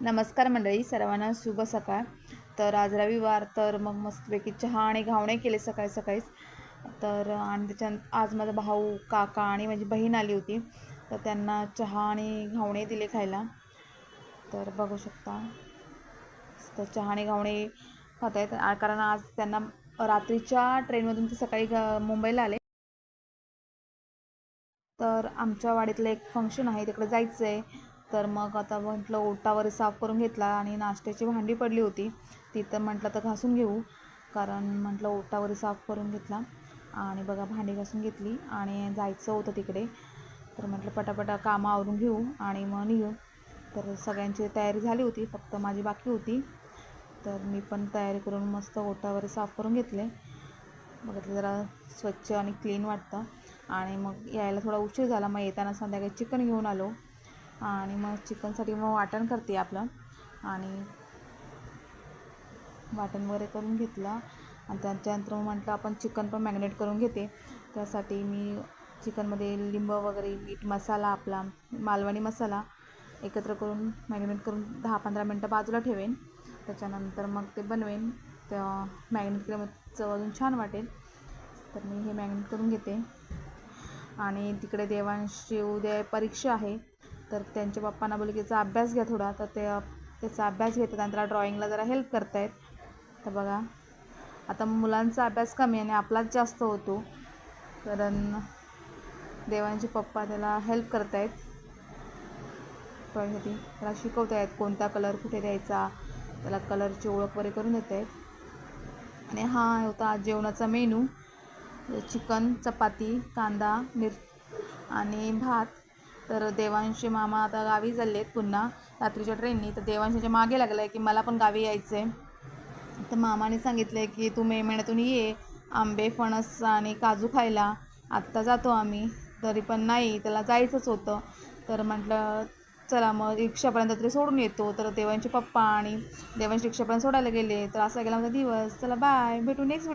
नमस्कार मंडळी, सर्वांना शुभ सकाळ. तर आज रविवार, तर मग मस्तपैकी चहा आणि घावणे केले सकाळी सकाळीच. तर आणि त्याच्यात आज माझा भाऊ, काका आणि माझी बहीण आली होती, तर त्यांना चहा आणि घावणे दिले खायला. तर बघू शकता, तर चहा आणि घावणे खात आहेत कारण आज त्यांना रात्रीच्या ट्रेनमधून ते सकाळी मुंबईला आले. तर आमच्या वाडीतलं एक फंक्शन आहे, तिकडे जायचं आहे. तर मग आता म्हटलं ओटा वगैरे साफ करून घेतला आणि नाश्त्याची भांडी पडली होती, ती तर म्हटलं तर घासून घेऊ. कारण म्हटलं ओटा वगैरे साफ करून घेतला आणि बघा भांडी घासून घेतली आणि जायचं होतं तिकडे. तर म्हटलं पटापटा कामं आवरून घेऊ आणि मग निघू. तर सगळ्यांची तयारी झाली होती, फक्त माझी बाकी होती. तर मी पण तयारी करून मस्त ओटा वगैरे साफ करून घेतले. बघितलं जरा स्वच्छ आणि क्लीन वाटतं. आणि मग यायला थोडा उशीर झाला, मग येताना संध्याकाळी चिकन घेऊन आलो आणि मग चिकनसाठी मग वाटण करते आपलं. आणि वाटण वगैरे करून घेतलं आणि त्याच्यानंतर मग म्हटलं आपण चिकन पण मॅरिनेट करून घेते. त्यासाठी मी चिकनमध्ये लिंब वगैरे, मीठ, मसाला आपला मालवणी मसाला एकत्र करून मॅरिनेट करून 10-15 मिनटं बाजूला ठेवेन. त्याच्यानंतर मग ते बनवेन. त्या मॅरिनेट केल्यामुळे चव अजून छान वाटेल. तर मी हे मॅरिनेट करून घेते. आणि तिकडे देवांशी उद्या परीक्षा आहे, तर त्यांच्या पप्पांना बोलले की त्याचा अभ्यास घ्या थोडा. तर ते त्याचा अभ्यास घेतात आणि त्याला ड्रॉइंगला जरा हेल्प करत आहेत. तर बघा, आता मुलांचा अभ्यास कमी आणि आपलाच जास्त होतो, कारण देवांचे पप्पा त्याला हेल्प करत आहेत ड्रॉइंगसाठी. त्याला शिकवत आहेत कोणता कलर कुठे द्यायचा, त्याला कलरची ओळख वगैरे करून देत आहेत. आणि हा होता आज जेवणाचा मेनू: चिकन, चपाती, कांदा, आणि भात. तर देवांशी मामा आता गावी चालले आहेत पुन्हा रात्रीच्या ट्रेननी. तर देवांशीच्या मागे लागलं आहे की मला पण गावी यायचं आहे. तर मामाने सांगितलं आहे की तू मे महिन्यातून ये आंबे, फणस आणि काजू खायला. आत्ता जातो आम्ही, तरी पण नाही, त्याला जायचंच होतं. तर म्हटलं चला मग रिक्षापर्यंत तरी सोडून येतो. तर देवांचे पप्पा आणि देवांशी रिक्षापर्यंत सोडायला गेले. तर असा गेला माझा दिवस. चला बाय, भेटू नेक्स्ट